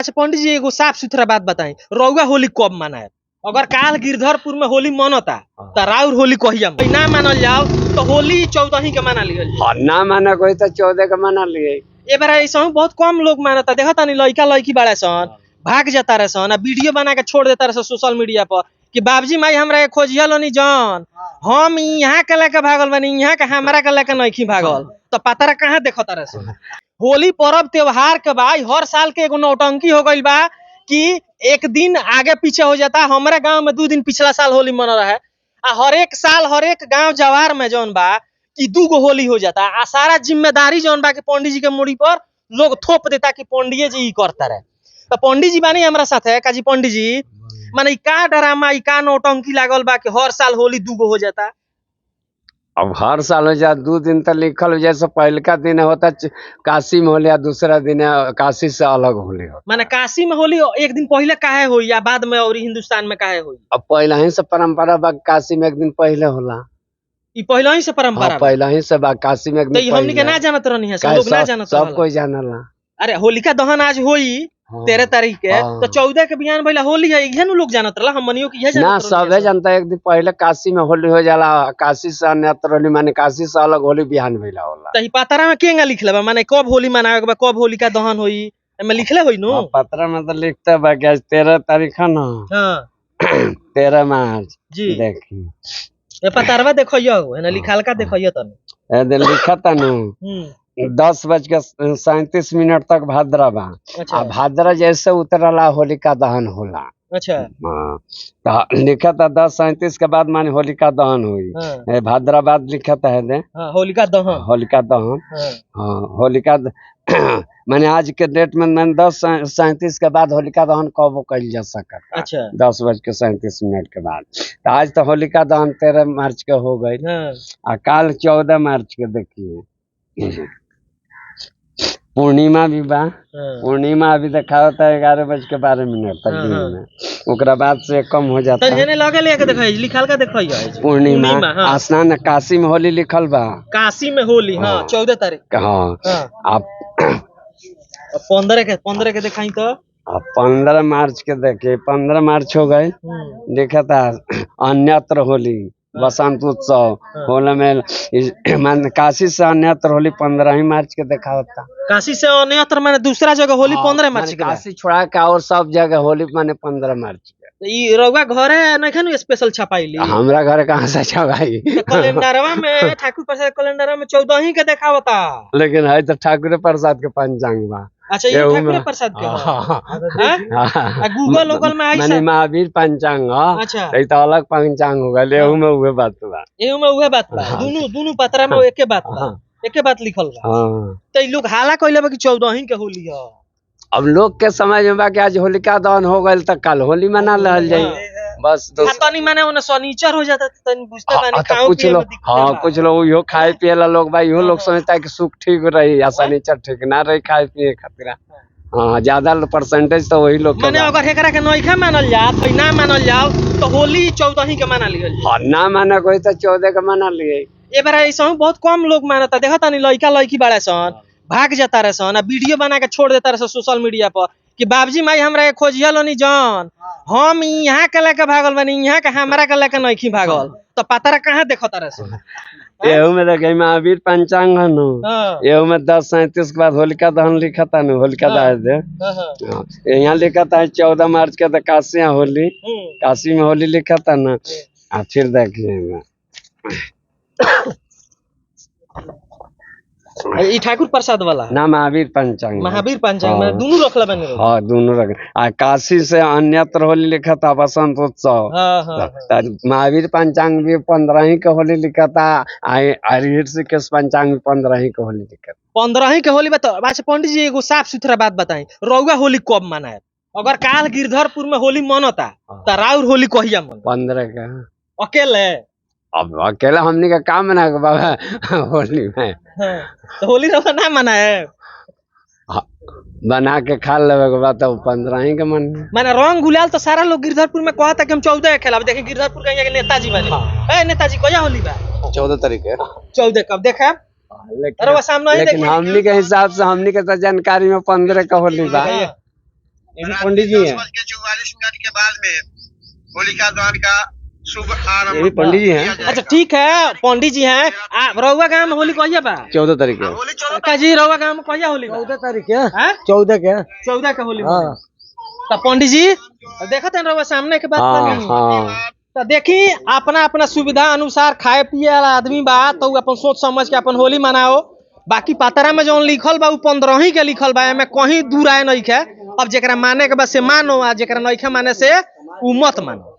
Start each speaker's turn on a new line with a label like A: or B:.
A: अच्छा पंडित जी एगो साफ सुथरा बात बताई, रउआ होली कब मनाए? अगर काल गिरधरपुर में होली मनता तो राउर होली कहिया ना मानल जाओ तो होली 14 के मना लिहल जाए।
B: ना माना कोई तो 14 के मना लिए।
A: ए बार ऐसा बहुत कम लोग मानता, देखा तानी लड़का लड़की बाड़ा सन भाग जाता रहे सन, वीडियो बना के छोड़ देता रहे सोशल मीडिया पर कि बाबूजी माई हमरा खोजिया लोनी जान, हम यहाँ के लेके भागल बानी, यहाँ के हमरा के लेके नहीं भागल, तो पता कहाँ देखता रहे सन। होली पर्व त्योहार के बाद हर साल के एगो नौटंकी हो गई बा कि एक दिन आगे पीछे हो जाता। हमारे गांव में 2 दिन पिछला साल होली मना रहा है, हर एक साल हर एक गांव जवार में जौन बा कि 2 गो होली हो जाता। सारा जिम्मेदारी जौन बा कि पंडित जी के मुड़ी पर लोग थोप देता कि पंडित जी करता रहे। तो पंडित जी बानी हमारा साथ है काजी पंडित जी, माने का ड्रामा का नौटंकी लागल बा कि हर साल होली 2 गो हो जाता।
B: अब हर साल हो जाए 2 दिन तो लिखल जैसे पहले का दिन होता काशी में होली या दूसरा दिन काशी से अलग होली हो।
A: माने काशी में होली एक दिन पहले काहे होई या बाद में और हिंदुस्तान में काहे होई?
B: अब पहले ही से परंपरा बा, काशी में एक दिन पहले होला।
A: ई पहले ही से परंपरा
B: पहले ही से बा, काशी में एक दिन।
A: तो हमनी के ना जानत रहनी है, सब लोग ना जानत,
B: सब कोई जानला।
A: अरे होलिका दहन आज होई 13 तारीख के, तो 14 के बिहान भइला होली है, इहे नु लोग जानत रहला। हमनियो के इहे जानत
B: ना, सबे जानता है एक दिन पहले काशी में होली हो जाला, काशी से अन्यत्र होली माने काशी से अलग होली बिहान भइला होला।
A: त ई पतरा में केंगा लिखले बा माने कब होली मनावे के बा, कब होलिका दहन होई, एमे लिखले होई नु।
B: पतरा में तो लिखता बा कि आज 13 तारीख है ना।
A: हां
B: 13 मार्च
A: जी
B: देखी
A: ए पतरवा देखइयो एने लिखाल का देखइयो तने
B: ए दिन लिखता नु 10:37 तक भाद्रा बा।
A: अच्छा
B: भाद्रा जैसे उतरला होलिका दहन होला।
A: अच्छा
B: तो लिखा था 10:37 के बाद माने होलिका दहन हुई। भाद्रा बाद लिखा था है
A: होलिका दहन।
B: होलिका दहन हाँ होलिका माने आज के डेट में 10:37 के बाद होलिका दहन कब कइल जा सकता।
A: अच्छा
B: 10:37 के बाद। तो आज तो होलिका दहन 13 मार्च के हो गई। काल 14 मार्च के देखिए पूर्णिमा भी बा। पूर्णिमा अभी देखा होता है 11:12 तक दिन में, ओकरा बाद से कम हो जाता है।
A: तो लगे लेके देखिए लिखल का देखिए
B: पूर्णिमा स्नान काशी में होली लिखल बा।
A: काशी में होली 14 तारीख।
B: आप
A: 15 के दिखाई तो
B: 15 मार्च के देखिए 15 मार्च हो गए। लिखा था अन्यत्र होली बसंत उत्सव होली में मान काशी से अन्यत्र होली 15 मार्च के देखा होता।
A: काशी से अन्यत्र माने दूसरा जगह होली 15 मार्च के।
B: काशी छोड़ा के और सब जगह होली माने 15 मार्च के।
A: ई रउआ घरे नखन स्पेशल छपाईली?
B: हमरा घर कहां से छपाई?
A: कैलेंडरवा में ठाकुर प्रसाद कैलेंडरवा में 14 ही के देखावता।
B: लेकिन है तो ठाकुर प्रसाद के पंचांग बा।
A: अच्छा ये ठाकुर प्रसाद के हां गूगल लोकल में आई
B: माने महावीर पंचांग।
A: अच्छा
B: ई तो अलग पंचांग होगा, एहू में उहे बात बा।
A: एहू में उहे बात बा। दोनों पत्रा में एके बात बा, एके बात लिखल बा। तो ई लोग हाला कइले बा कि 14 ही के होली है।
B: अब लोग के समझ में बा कि आज होलिका दहन हो गइल त कल होली मना लहल जाई बस।
A: तनी माने ओने शनिचर हो जाता तनी बुझते बानी खाओ
B: कुछ लोग कुछ लोग यो खाए पिए ला लोग बा, इहो लोग सोचता है कि सुख ठीक रही या शनिचर ठीक ना रही खाए पिए खातिर। ज्यादा परसेंटेज तो वही लोग
A: माने अगर एकरा के नइखा मानल जात तो ना मानल जाओ तो होली 14 ही के मना लिहल जाए।
B: ना माना कोई तो 14 के मना लिए।
A: ए बार ऐसा बहुत कम लोग मानता, देखा तानी लड़का लड़की बाड़ा सन भाग जाता रहे सन, वीडियो बना के छोड़ देता रहे सोशल मीडिया पर कि बाबूजी माई हमरा खोजिया लोनी जान, हम यहाँ के लेके भागल बानी, यहाँ के हमरा के लेके नहीं भागल, तो पता कहाँ देखता रहे सन।
B: एहू में देखे महावीर पंचांग है नु। एहू में 10:37 के बाद होलिका दहन लिखा था नु। होलिका दहन यहाँ लिखा था 14 मार्च के तो काशी होली, काशी में होली लिखा था ना। फिर देखिए
A: ई ठाकुर प्रसाद वाला
B: ना महावीर पंचांग
A: में दोनों रखला बने।
B: हाँ दोनों रख। काशी से अन्यत्र होली लिखा था बसंत उत्सव। महावीर पंचांग भी 15 ही के होली लिखा था। ऋषिकेश पंचांग भी 15 ही के होली लिखा था। 15
A: ही के होली बता। अच्छा पंडित जी एगो साफ सुथरा बात बताई, रउआ होली कब मनाए? अगर काल गिरधरपुर में होली मनता तो राउर होली कहिया मन?
B: 15 का
A: अकेले। अब
B: अकेला हमने का काम बना बाबा होली में।
A: तो होली रउआ ना मनाए?
B: बना के खा लेवे के बाद तो 15 ही के मन
A: माने रंग गुलाल तो सारा लोग गिरधरपुर में कहता कि हम 14 खेलब। देखिए गिरधरपुर का यहाँ नेताजी बने। ए नेताजी कहिया होली बा?
B: 14 तारीख है।
A: 14 कब देखा?
B: लेकिन हमनी के हिसाब से हमनी के तो जानकारी में 15 का होली बा। ये भी पंडित जी हैं।
C: 10:44 के बाद में होलिका दहन का शुभ आरंभ।
B: ये भी पंडित जी हैं।
A: अच्छा ठीक है, पंडित जी हैं। रउआ गाँव में होली कहिया बा?
B: 14 तारीख को।
C: होली
A: काका जी रउआ गाँव में कहिया होली बा?
D: 14 तारीख के।
A: हैं?
D: 14 के।
A: 14 के होली
D: हाँ।
A: तो पंडित जी देखत हैं रउआ सामने के बात
B: हाँ
A: बनी।
B: हाँ
A: तो देखी अपना अपना सुविधा अनुसार खाए पिए वाला आदमी बा तो उ अपन सोच समझ के अपन होली मनाओ। बाकी पतरा में जौन लिखल बा उ 15 ही के लिखल बा, एमे कहीं दूर आए नहीं है। अब जेकरा माने के बा से मानो, आ जेकरा नहीं माने से उ मत मानो।